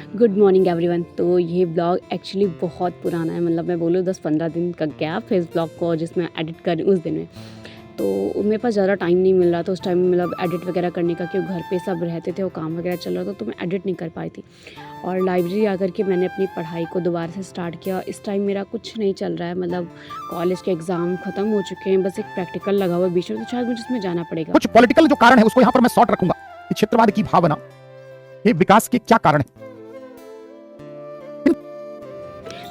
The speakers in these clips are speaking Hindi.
Good morning everyone. तो ये ब्लॉग एक्चुअली बहुत पुराना है, मतलब मैं बोलूँ 10-15 दिन का गैप है इस ब्लॉग को जिसमें एडिट कर उस दिन में। तो मेरे पास ज़्यादा टाइम नहीं मिल रहा था उस टाइम, मतलब एडिट वगैरह करने का, क्योंकि घर पे सब रहते थे और काम वगैरह चल रहा था, तो मैं एडिट नहीं कर पाई थी। और लाइब्रेरी आकर के मैंने अपनी पढ़ाई को दोबारा से स्टार्ट किया। इस टाइम मेरा कुछ नहीं चल रहा है, मतलब कॉलेज के एग्ज़ाम ख़त्म हो चुके हैं, बस एक प्रैक्टिकल लगा हुआ है बीच में, तो शायद मुझे इसमें जाना पड़ेगा। कुछ पॉलिटिकल जो कारण है उसको यहाँ पर मैं शॉर्ट रखूंगा कि क्षेत्रवाद की भावना ये विकास के क्या कारण है।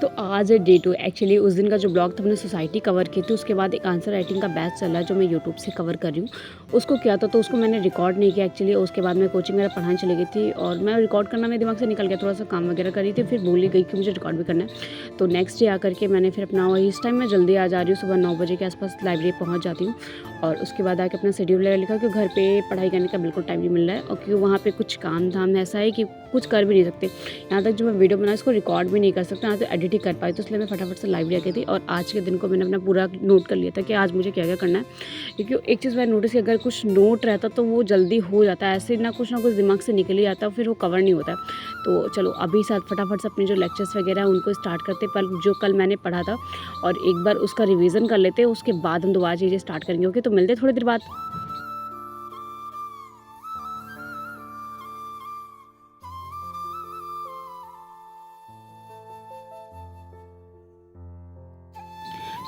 तो आज है डे 2। एक्चुअली उस दिन का जो ब्लॉग था, हमने सोसाइटी कवर की थी, उसके बाद एक आंसर राइटिंग का बैच चल रहा है जो मैं यूट्यूब से कवर कर रही हूँ, उसको किया था। तो उसको मैंने रिकॉर्ड नहीं किया एक्चुअली। उसके बाद मैं कोचिंग वगैरह पढ़ाने चली गई थी और मैं रिकॉर्ड करना मेरे दिमाग से निकल गया, थोड़ा सा काम वगैरह करी थी, फिर भूल ही गई कि मुझे रिकॉर्ड भी करना है। तो नेक्स्ट डे आकर के मैंने फिर अपना, वही इस टाइम मैं जल्दी आ जा रही हूँ, सुबह 9 बजे के आसपास लाइब्रेरी पहुँच जाती हूँ। और उसके बाद आके अपना शेड्यूल वगैरह लिखा, क्योंकि घर पे पढ़ाई करने का बिल्कुल टाइम नहीं मिल रहा है, और क्योंकि वहाँ पे कुछ काम धाम ऐसा है कि कुछ कर भी नहीं सकते। यहाँ तक जो मैं वीडियो बनाई उसको रिकॉर्ड भी नहीं कर सकते, यहाँ तो एडिट ही कर पाई। तो इसलिए मैं फटाफट से लाइब्रेरी आ गई थी और आज के दिन को मैंने अपना पूरा नोट कर लिया था कि आज मुझे क्या क्या करना है। क्योंकि एक चीज़ मैंने नोटिस की, अगर कुछ नोट रहता तो वो जल्दी हो जाता है, ऐसे ना कुछ दिमाग से निकल ही जाता है, फिर वो कवर नहीं होता है। तो चलो अभी साथ फटाफट से अपने जो लेक्चर्स वगैरह हैं उनको स्टार्ट करते, पर जो कल मैंने पढ़ा था और एक बार उसका रिविज़न कर लेते, उसके बाद हम दोबारा चीज़ें स्टार्ट करेंगे। ओके, तो मिलते थोड़ी देर बाद।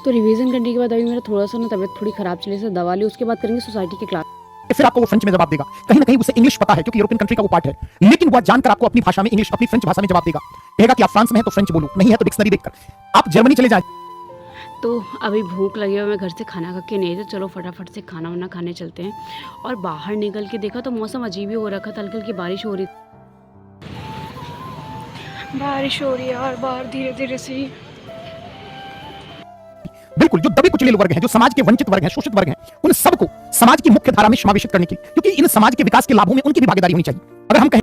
तो रिवीजन करने के बाद अभी मेरा थोड़ा सा ना तबीयत थोड़ी ख़राब चली, से दवा ली, उसके बाद करेंगे सोसाइटी की क्लास। फिर आपको वो फ्रेंच में जवाब देगा, कहीं ना कहीं उसे इंग्लिश पता है क्योंकि यूरोपियन कंट्री का वो पार्ट है, लेकिन वह जानकर आपको अपनी भाषा में इंग्लिश, अपनी फ्रेंच भाषा में जवाब देगा। कहेगा कि आप फ्रांस में हैं तो फ्रेंच बोलो, नहीं है तो डिक्शनरी देखकर। आप जर्मनी चले जाएं। तो अभी भूख लगी है, मैं घर से खाना खा के नहीं, तो चलो फटाफट से खाना वाना खाने चलते हैं। और बाहर निकल के देखा तो मौसम अजीब ही हो रखा था, हल्की हल्की बारिश हो रही है और बाहर धीरे धीरे से ही। बिल्कुल, जो दबे कुचले वर्ग हैं, जो समाज के वंचित वर्ग हैं, शोषित वर्ग हैं, उन सबको समाज की मुख्य धारा में समावेशित करने की, क्योंकि इन समाज के विकास के लाभों में उनकी भी भागीदारी होनी चाहिए। अगर हम कहें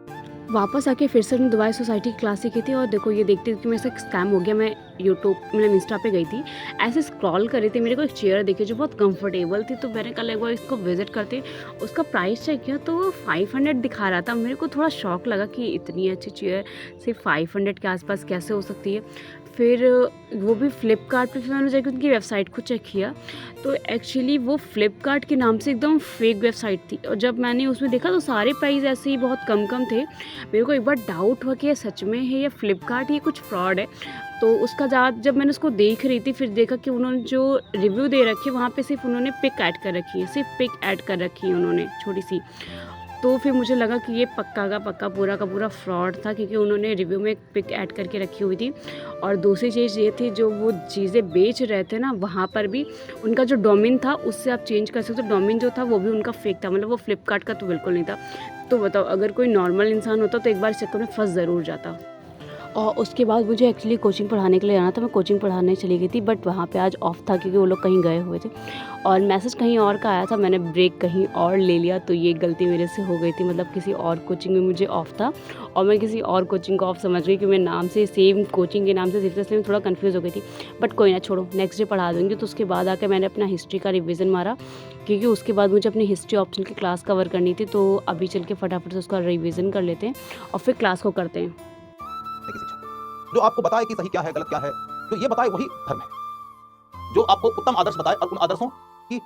वापस आके फिर से दोबारा सोसाइटी की क्लास की थी, और देखो ये देखते कि मेरे से स्कैम हो गया। मैं यूट्यूब मतलब इंस्टा पे गई थी, ऐसे स्क्रॉल कर रही थी, मेरे को एक चेयर दिखी जो बहुत कंफर्टेबल थी, तो मैंने कल एक बार इसको विजिट करते, उसका प्राइस चेक किया तो वो 500 दिखा रहा था। मेरे को थोड़ा शौक लगा कि इतनी अच्छी चेयर सिर्फ 500 के आसपास कैसे हो सकती है। फिर वो भी फ्लिपकार्ट पे, फिर मैंने जाकर उनकी वेबसाइट को चेक किया, तो एक्चुअली वो फ्लिपकार्ट के नाम से एकदम फेक वेबसाइट थी। और जब मैंने उसमें देखा तो सारे प्राइस ऐसे ही बहुत कम कम थे। मेरे को एक बार डाउट हुआ कि ये सच में है या फ्लिपकार्ट, ये कुछ फ्रॉड है। तो उसका जब मैंने उसको देख रही थी, फिर देखा कि उन्होंने जो रिव्यू दे रखी है वहाँ पे सिर्फ उन्होंने पिक ऐड कर रखी है, सिर्फ पिक ऐड कर रखी है उन्होंने छोटी सी। तो फिर मुझे लगा कि ये पक्का का पक्का पूरा का पूरा फ्रॉड था, क्योंकि उन्होंने रिव्यू में एक पिक ऐड करके रखी हुई थी। और दूसरी चीज़ ये थी, जो वो चीज़ें बेच रहे थे ना, वहाँ पर भी उनका जो डोमेन था उससे आप चेंज कर सकते हो। डोमेन जो था वो भी उनका फेक था, मतलब वो फ्लिपकार्ट का तो बिल्कुल नहीं था। तो बताओ, अगर कोई नॉर्मल इंसान होता तो एक बार इस चक्कर में फंस ज़रूर जाता। और उसके बाद मुझे एक्चुअली कोचिंग पढ़ाने के लिए जाना था, मैं कोचिंग पढ़ाने चली गई थी, बट वहाँ पे आज ऑफ था क्योंकि वो लोग कहीं गए हुए थे, और मैसेज कहीं और का आया था, मैंने ब्रेक कहीं और ले लिया। तो ये गलती मेरे से हो गई थी, मतलब किसी और कोचिंग में मुझे ऑफ था और मैं किसी और कोचिंग को ऑफ समझ गई, कि मैं नाम से सेम कोचिंग के नाम से सिर्फ, इसलिए मैं थोड़ा कन्फ्यूज़ हो गई थी। बट कोई ना, छोड़ो, नेक्स्ट डे पढ़ा दूँगी। तो उसके बाद आकर मैंने अपना हिस्ट्री का रिविज़न मारा, क्योंकि उसके बाद मुझे अपनी हिस्ट्री ऑप्शन की क्लास कवर करनी थी। तो अभी चल के फटाफट से उसका रिविज़न कर लेते हैं और फिर क्लास को करते हैं। जो आपको बताए कि सही क्या है, गलत क्या है, जो ये बताए वही धर्म है। जो आपको उत्तम आदर्श बताए और उन आदर्शों की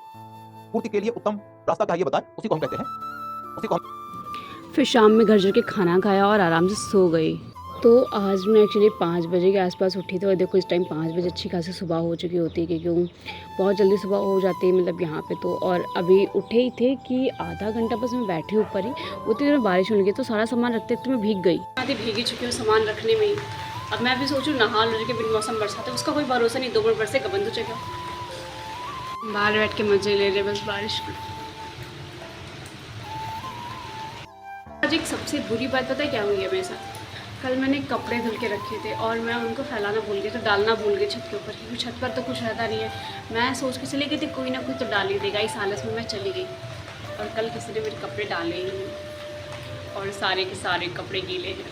पूर्ति के लिए उत्तम रास्ता क्या है ये बताए, उसी को हम कहते हैं, उसी को हम। फिर शाम में घर जाके खाना खाया और आराम से सो गई। तो आज मैं एक्चुअली 5 बजे के आसपास उठी थी, और देखो इस टाइम 5 बजे अच्छी खासी सुबह हो चुकी होती है, क्योंकि बहुत जल्दी सुबह हो जाती है मतलब यहाँ पे तो। और अभी उठे ही थे कि आधा घंटा बस मैं बैठी ऊपर ही, उतनी देर में बारिश होने लगी, तो सारा सामान रखते तो मैं भीग गई, आधी भीगी चुकी हूँ सामान रखने में ही। अब मैं भी सोचूँ नहा लो के बिन मौसम बरसात है, उसका कोई भरोसा नहीं, 2 मिनट बरसे का बंद हो जाएगा। बाहर बैठ के मजे ले रहे बस बारिश में। आज एक सबसे बुरी बात पता है क्या हुई है मेरे साथ? कल मैंने कपड़े धुल के रखे थे और मैं उनको फैलाना भूल गई, तो डालना भूल गई छत के ऊपर, क्योंकि छत पर तो कुछ रहता नहीं है। मैं सोच के चली गई थी कोई ना कोई तो डाल ही देगा, इस हालत में मैं चली गई, और कल किसी ने मेरे कपड़े डाले ही नहीं, और सारे के सारे कपड़े गीले हैं,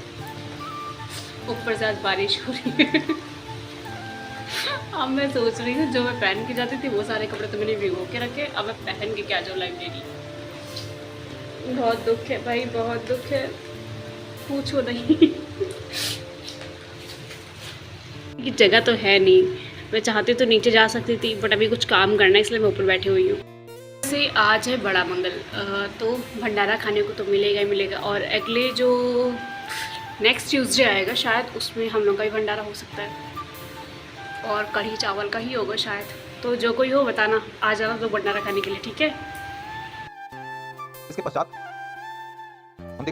ऊपर से आज बारिश हो रही है। अब मैं सोच रही हूँ जो मैं पहन के जाती थी वो सारे कपड़े तो मैंने भिगो के रखे, अब मैं पहन के क्या जो लाइब्रेरी। बहुत दुख है भाई, बहुत दुख है। पूछो नहीं। ये जगह तो है नहीं, मैं चाहती तो नीचे जा सकती थी बट अभी कुछ काम करना है इसलिए मैं ऊपर बैठी हुई हूँ। से आज है बड़ा मंगल, तो भंडारा खाने को तो मिलेगा ही मिलेगा, और अगले जो नेक्स्ट ट्यूसडे आएगा शायद उसमें हम लोग का भी भंडारा हो सकता है और कढ़ी चावल का ही होगा शायद। तो जो कोई हो बताना, आ जाना तो भंडारा खाने के लिए, ठीक है। इसके पश्चात हम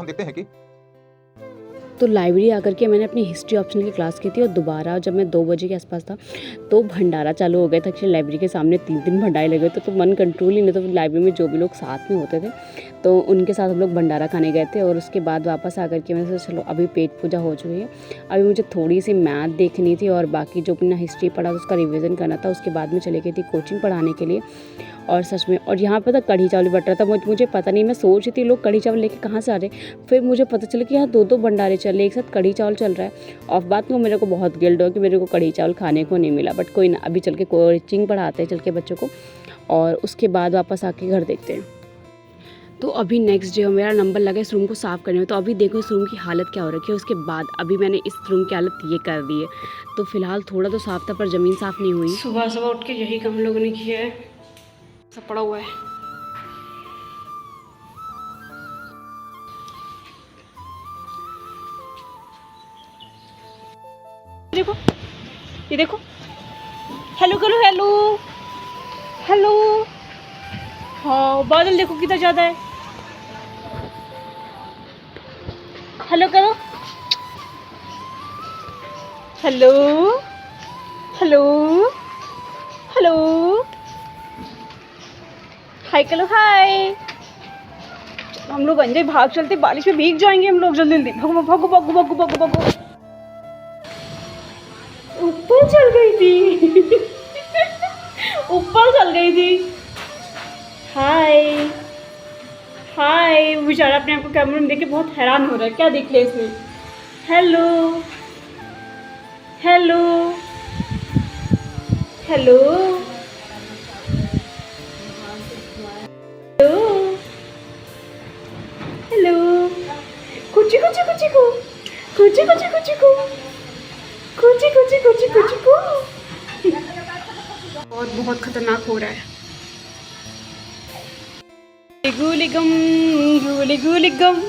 देखते हैं कि तो लाइब्रेरी आकर के मैंने अपनी हिस्ट्री ऑप्शनल की क्लास की थी और दोबारा जब मैं 2 बजे के आसपास था तो भंडारा चालू हो गया था। एक्चुअली लाइब्रेरी के सामने 3 भंडारे लगे थे तो मन कंट्रोल ही नहीं था। तो लाइब्रेरी में जो भी लोग साथ में होते थे तो उनके साथ हम लोग भंडारा खाने गए थे और उसके बाद वापस आकर के मैंने सोचा चलो अभी पेट पूजा हो चुकी है, अभी मुझे थोड़ी सी मैथ देखनी थी और बाकी जो अपना हिस्ट्री पढ़ा उसका रिविज़न करना था। उसके बाद में चली गई थी कोचिंग पढ़ाने के लिए। और सच में, और यहाँ पर था कढ़ी चावल बट रहा था, मुझे पता नहीं, मैं सोच रही थी लोग कढ़ी चावल लेके कहाँ से आ रहे। फिर मुझे पता चला कि यहाँ 2 भंडारे चल रहे, एक साथ कढ़ी चावल चल रहा है। और बात में मेरे को बहुत गिल्ट हो कि मेरे को कढ़ी चावल खाने को नहीं मिला, बट कोई ना, अभी चल के कोचिंग पढ़ाते हैं चल के बच्चों को और उसके बाद वापस आके घर देखते हैं। तो अभी नेक्स्ट डे मेरा नंबर लगा इस रूम को साफ़ करने में। तो अभी देखो इस रूम की हालत क्या हो रखी है। उसके बाद अभी मैंने इस रूम की हालत ये कर दी है। तो फिलहाल थोड़ा तो साफ था पर ज़मीन साफ़ नहीं हुई। सुबह सुबह उठ के यही काम लोगों ने किया है, सब पड़ा हुआ है। देखो, ये देखो, हेलो करो, हेलो हेलो। हाँ, बादल देखो कितना ज़्यादा है। हेलो करो, हेलो हेलो हेलो, हाय करो, हाय। हम लोग अंदर भाग चलते, बारिश में भीग जाएंगे हम लोग, जल्दी जल्दी भागो भागो भागो भागो भागो भागो। ऊपर चल गई थी ऊपर चल गई थी। हाय हाय। बेचारा अपने आप को कैमरे में देख के बहुत हैरान हो रहा है, क्या देख ले इसमें। हेलो हेलो हेलो हेलो, कुची कुची कुची को, कुची कुची कुची को, कुची कुची कुची कुची को। और बहुत खतरनाक हो रहा है। गुलिगम गुलिगम।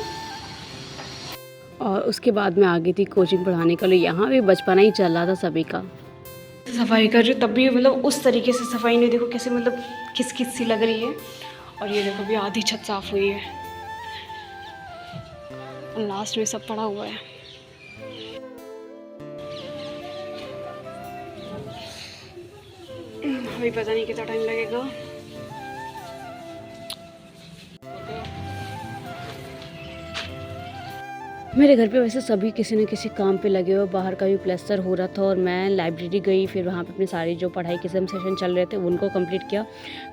और उसके बाद मैं आ गई थी कोचिंग पढ़ाने के लिए। यहाँ भी बचपना ही चल रहा था सभी का। सफाई कर रही हूँ तब भी मतलब उस तरीके से सफाई नहीं, देखो कैसे मतलब किस किस सी लग रही है। और ये देखो भी आधी छत साफ हुई है, लास्ट में सब पड़ा हुआ है। अभी पता नहीं कितना टाइम लगेगा। मेरे घर पे वैसे सभी किसी न किसी काम पे लगे हुए। बाहर का भी प्लास्टर हो रहा था और मैं लाइब्रेरी गई, फिर वहाँ पे अपने सारी जो पढ़ाई के सेशन चल रहे थे उनको कंप्लीट किया,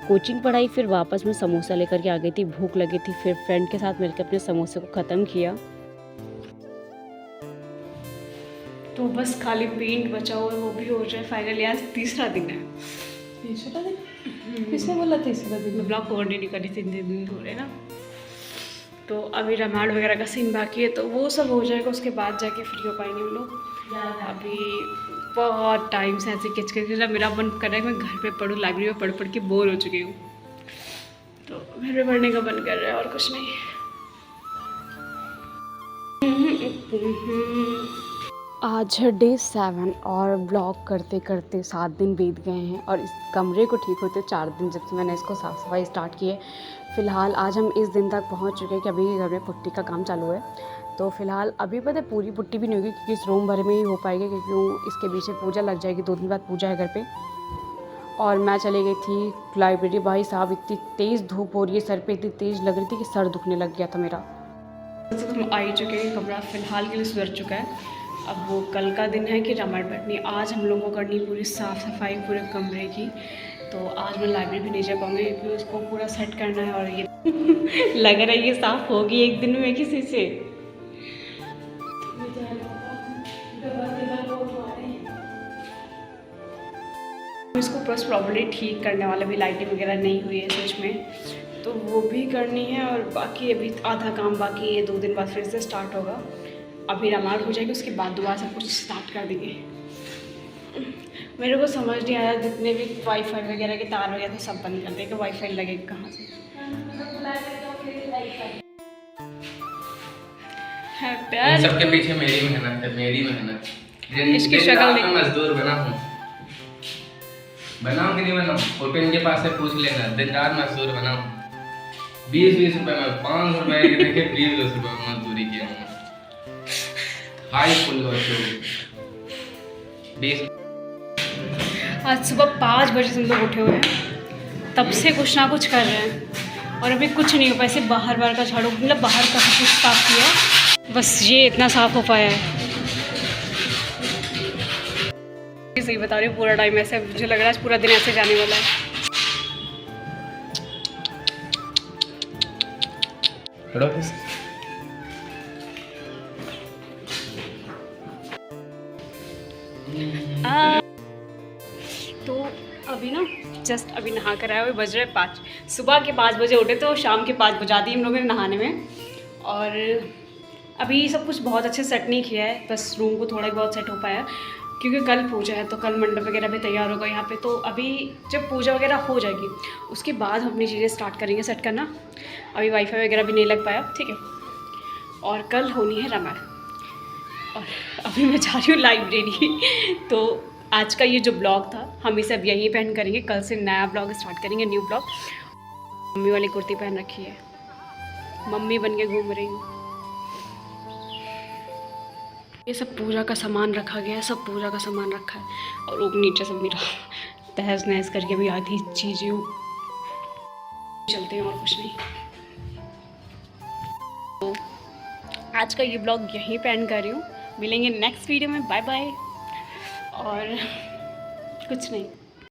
कोचिंग पढ़ाई, फिर वापस मैं समोसा लेकर के आ गई थी, भूख लगी थी, फिर फ्रेंड के साथ मिलकर अपने समोसे को ख़त्म किया। तो बस खाली पेंट बचा हुआ है, वो भी हो जाए फाइनली। आज तीसरा दिन है। तीसरा दिन? किसने बोला तीसरा दिन? ब्लॉग को कंटिन्यू करी 3 दिन हो रहे ना। तो अभी रामायण वगैरह का सीन बाकी है, तो वो सब हो जाएगा, उसके बाद जाके फ्री हो पाएंगे हम लोग। अभी बहुत टाइम से ऐसे किच किच, मेरा मन कर रहा है कि मैं घर पे पढूं, लाइब्रेरी में पढ़ पढ़ के बोर हो चुकी हूँ, तो घर पे पढ़ने का मन कर रहा है और कुछ नहीं। आज है डे 7 और ब्लॉग करते करते 7 दिन बीत गए हैं और इस कमरे को ठीक होते 4 दिन जब से मैंने इसको साफ़ सफाई स्टार्ट की है। फ़िलहाल आज हम इस दिन तक पहुंच चुके हैं कि अभी घर में पुट्टी का काम चालू है। तो फ़िलहाल अभी पता है पूरी पुट्टी भी नहीं होगी क्योंकि इस रूम भर में ही हो पाएगी, क्योंकि इसके पीछे पूजा लग जाएगी। 2 दिन बाद पूजा है घर पे। और मैं चली गई थी लाइब्रेरी। भाई साहब इतनी तेज़ धूप हो रही है, सर पे इतनी तेज़ लग रही थी कि सर दुखने लग गया था मेरा। तो हम आ ही चुके हैं, कमरा फ़िलहाल के लिए सुधर चुका है। अब वो कल का दिन है कि रामायण पढ़नी। आज हम लोगों को करनी पूरी साफ़ सफाई पूरे कमरे की। तो आज मैं लाइब्रेरी भी नहीं जा पाऊँगी क्योंकि उसको पूरा सेट करना है। और ये लग रहा है ये साफ़ होगी एक दिन में किसी से। इसको बस प्रॉपर्ली ठीक करने वाला भी, लाइटिंग वगैरह नहीं हुई है सच में। तो वो भी करनी है और बाकी अभी आधा काम बाकी है, 2 दिन बाद फिर से स्टार्ट होगा। अभी रामायण हो जाएगी, उसके बाद दोबारा सब कुछ स्टार्ट कर देंगे। मेरे को समझ नहीं आया, जितने भी वाईफाई वगैरह के तार वगैरह थे सब बंद कर दें कि वाईफाई लगेगा कहाँ से। है प्यार, इन सबके पीछे मेरी मेहनत है, मेरी मेहनत। इसकी शक्ल देख, मजदूर बना हूँ कि नहीं बनाऊँ, फोटो इनके पास से पूछ लेना। दिन रात मजदूर बना हूँ, 20-20 रुपए में, 5 रुपए के देखे 20-20 रुपए में मजदूरी किया हूँ। हाई फुल हो 20। आज सुबह 5 बजे से हम लोग उठे हुए हैं, तब से कुछ ना कुछ कर रहे हैं और अभी कुछ नहीं हो पाया। सिर्फ बाहर का झाड़ू, मतलब बाहर का सब कुछ साफ किया, बस ये इतना साफ हो पाया है। सही बता रही हूँ, पूरा टाइम ऐसे मुझे लग रहा है पूरा दिन ऐसे जाने वाला है। तो अभी ना जस्ट अभी नहा कर आया, अभी बज रहे 5। सुबह के 5 बजे उठे तो शाम के 5 बजा दिए हम लोगों ने नहाने में। और अभी सब कुछ बहुत अच्छे सेट नहीं किया है, बस रूम को थोड़ा बहुत सेट हो पाया क्योंकि कल पूजा है, तो कल मंडप वगैरह भी तैयार होगा यहाँ पे। तो अभी जब पूजा वगैरह हो जाएगी उसके बाद हम अपनी चीज़ें स्टार्ट करेंगे सेट करना। अभी वाईफाई वगैरह भी नहीं लग पाया, ठीक है। और कल होनी है रामायण और अभी मैं जा रही हूँ लाइब्रेरी। तो आज का ये जो ब्लॉग था हम इसे अब यहीं पे एंड करेंगे, कल से नया ब्लॉग स्टार्ट करेंगे, न्यू ब्लॉग। मम्मी वाली कुर्ती पहन रखी है, मम्मी बन के घूम रही हूँ। ये सब पूजा का सामान रखा गया है, सब पूजा का सामान रखा है और वो नीचे सब मेरा तहस नहस करके भी आधी चीज़ें चलते हैं और कुछ नहीं। तो आज का ये ब्लॉग यहीं पे एंड कर रही हूँ, मिलेंगे नेक्स्ट वीडियो में, बाय बाय। और कुछ नहीं।